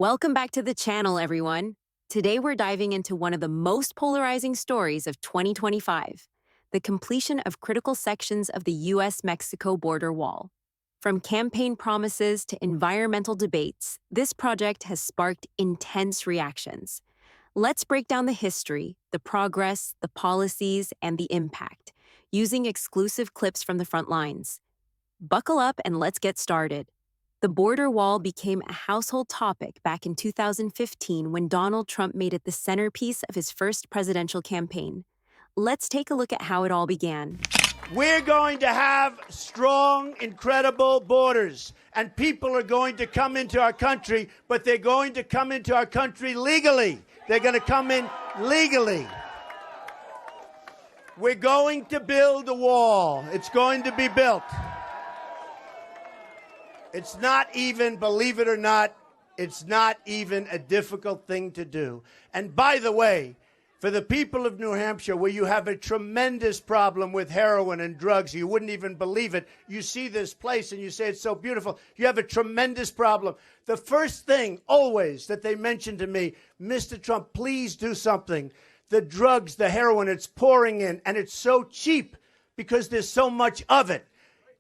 Welcome back to the channel, everyone. Today we're diving into one of the most polarizing stories of 2025, the completion of critical sections of the U.S.-Mexico border wall. From campaign promises to environmental debates, this project has sparked intense reactions. Let's break down the history, the progress, the policies, and the impact, using exclusive clips from the front lines. Buckle up and let's get started. The border wall became a household topic back in 2015 when Donald Trump made it the centerpiece of his first presidential campaign. Let's take a look at how it all began. We're going to have strong, incredible borders, and people are going to come into our country, but they're going to come into our country legally. They're going to come in legally. We're going to build a wall. It's going to be built. It's not even, believe it or not, it's not even a difficult thing to do. And by the way, for the people of New Hampshire, where you have a tremendous problem with heroin and drugs, you wouldn't even believe it. You see this place and you say it's so beautiful. You have a tremendous problem. The first thing always that they mention to me, Mr. Trump, please do something. The drugs, the heroin, it's pouring in, and it's so cheap because there's so much of it.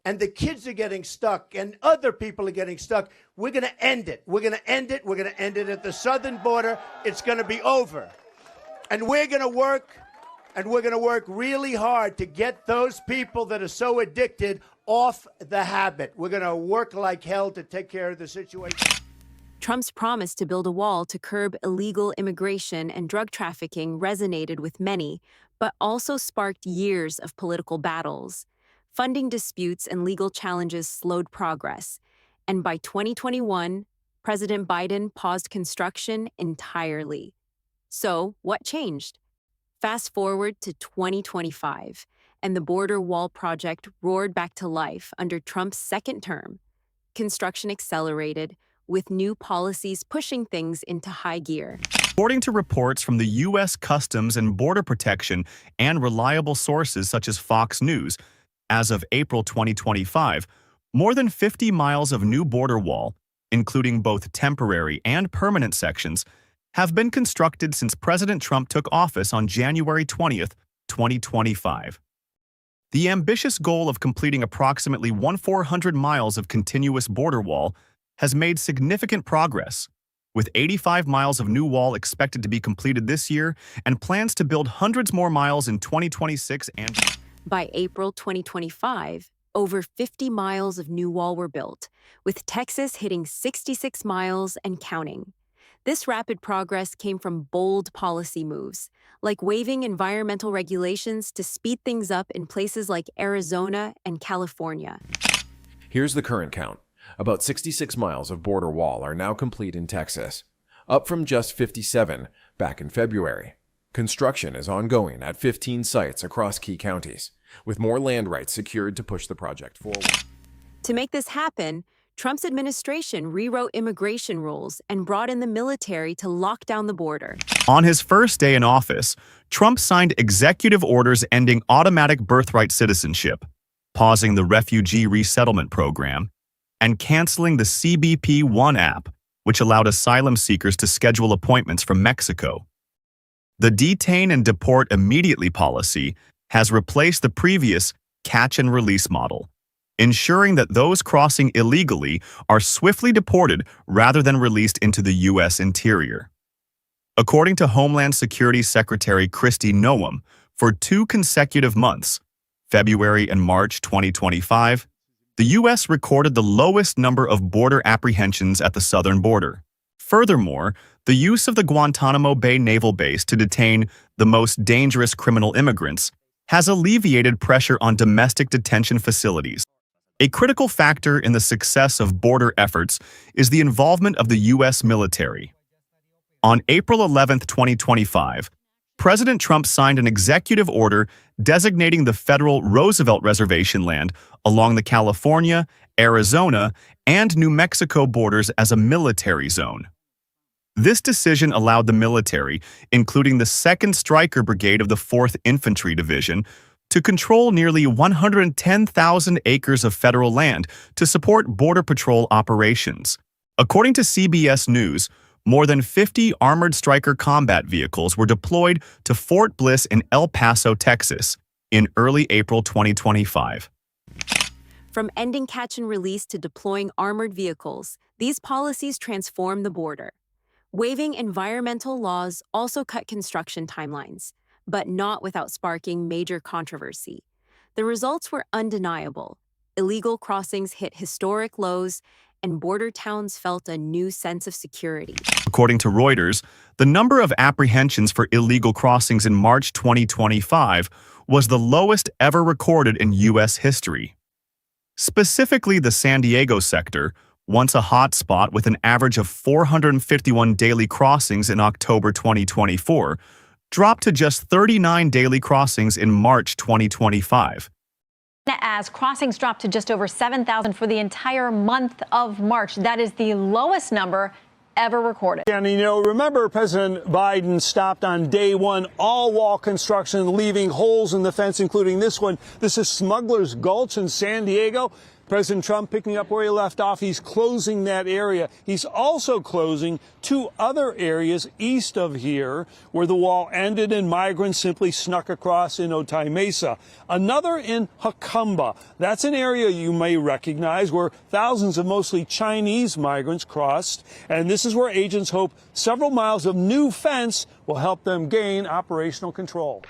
And the kids are getting stuck, and other people are getting stuck. We're going to end it. We're going to end it. We're going to end it at the southern border. It's going to be over. And we're going to work, really hard to get those people that are so addicted off the habit. We're going to work like hell to take care of the situation. Trump's promise to build a wall to curb illegal immigration and drug trafficking resonated with many, but also sparked years of political battles. Funding disputes and legal challenges slowed progress, and by 2021, President Biden paused construction entirely. So, what changed? Fast forward to 2025, and the border wall project roared back to life under Trump's second term. Construction accelerated, with new policies pushing things into high gear. According to reports from the U.S. Customs and Border Protection and reliable sources such as Fox News, as of April 2025, more than 50 miles of new border wall, including both temporary and permanent sections, have been constructed since President Trump took office on January 20th, 2025. The ambitious goal of completing approximately 1,400 miles of continuous border wall has made significant progress, with 85 miles of new wall expected to be completed this year and plans to build hundreds more miles in 2026 and By April 2025, over 50 miles of new wall were built, with Texas hitting 66 miles and counting. This rapid progress came from bold policy moves, like waiving environmental regulations to speed things up in places like Arizona and California. Here's the current count. About 66 miles of border wall are now complete in Texas, up from just 57 back in February. Construction is ongoing at 15 sites across key counties, with more land rights secured to push the project forward. To make this happen, Trump's administration rewrote immigration rules and brought in the military to lock down the border. On his first day in office, Trump signed executive orders ending automatic birthright citizenship, pausing the refugee resettlement program, and canceling the CBP-1 app, which allowed asylum seekers to schedule appointments from Mexico. The Detain and Deport immediately policy has replaced the previous catch and release model, ensuring that those crossing illegally are swiftly deported rather than released into the U.S. interior. According to Homeland Security Secretary Kristi Noem, for 2 consecutive months, February and March 2025, the U.S. recorded the lowest number of border apprehensions at the southern border. Furthermore, the use of the Guantanamo Bay Naval Base to detain the most dangerous criminal immigrants has alleviated pressure on domestic detention facilities. A critical factor in the success of border efforts is the involvement of the U.S. military. On April 11, 2025, President Trump signed an executive order designating the federal Roosevelt Reservation land along the California, Arizona, and New Mexico borders as a military zone. This decision allowed the military, including the 2nd Stryker Brigade of the 4th Infantry Division, to control nearly 110,000 acres of federal land to support Border Patrol operations. According to CBS News, more than 50 armored Stryker combat vehicles were deployed to Fort Bliss in El Paso, Texas, in early April 2025. From ending catch and release to deploying armored vehicles, these policies transform the border. Waiving environmental laws also cut construction timelines, but not without sparking major controversy. The results were undeniable. Illegal crossings hit historic lows, and border towns felt a new sense of security. According to Reuters, the number of apprehensions for illegal crossings in March 2025 was the lowest ever recorded in U.S. history. Specifically, the San Diego sector, once a hotspot with an average of 451 daily crossings in October 2024, dropped to just 39 daily crossings in March 2025. As crossings dropped to just over 7,000 for the entire month of March. That is the lowest number ever recorded. And, remember President Biden stopped on day one all wall construction, leaving holes in the fence, including this one. This is Smugglers Gulch in San Diego. President Trump picking up where he left off. He's closing that area. He's also closing two other areas east of here where the wall ended and migrants simply snuck across in Otay Mesa. Another in Jacumba. That's an area you may recognize where thousands of mostly Chinese migrants crossed. And this is where agents hope several miles of new fence will help them gain operational control.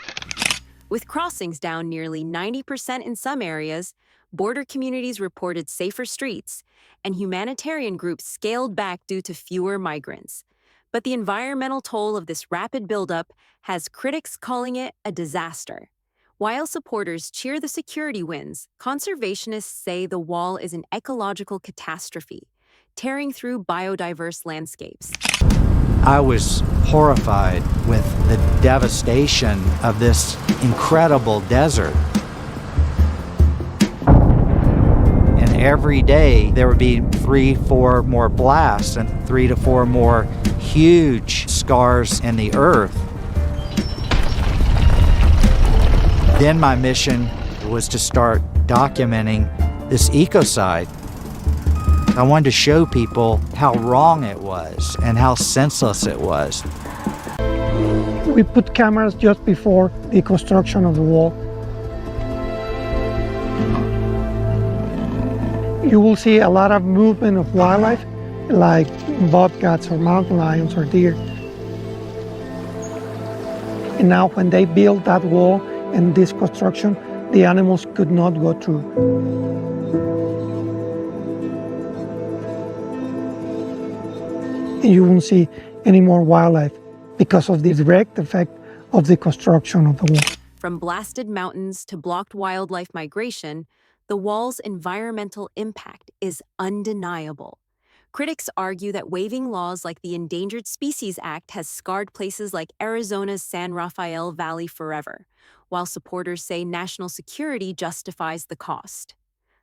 With crossings down nearly 90% in some areas, border communities reported safer streets, and humanitarian groups scaled back due to fewer migrants. But the environmental toll of this rapid buildup has critics calling it a disaster. While supporters cheer the security wins, conservationists say the wall is an ecological catastrophe, tearing through biodiverse landscapes. I was horrified with the devastation of this incredible desert. Every day there would be 3-4 more blasts and 3 to 4 more huge scars in the earth. Then my mission was to start documenting this ecocide. I wanted to show people how wrong it was and how senseless it was. We put cameras just before the construction of the wall. You will see a lot of movement of wildlife, like bobcats or mountain lions or deer. And now when they built that wall and this construction, the animals could not go through. And you won't see any more wildlife because of the direct effect of the construction of the wall. From blasted mountains to blocked wildlife migration, the wall's environmental impact is undeniable. Critics argue that waiving laws like the Endangered Species Act has scarred places like Arizona's San Rafael Valley forever, while supporters say national security justifies the cost.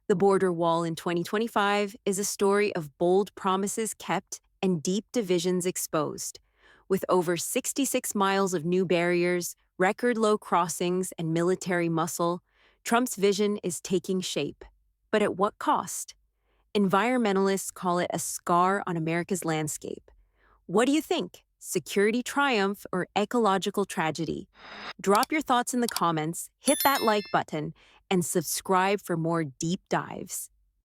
The border wall in 2025 is a story of bold promises kept and deep divisions exposed. With over 66 miles of new barriers, record low crossings, and military muscle, Trump's vision is taking shape. But at what cost? Environmentalists call it a scar on America's landscape. What do you think? Security triumph or ecological tragedy? Drop your thoughts in the comments, hit that like button, and subscribe for more deep dives.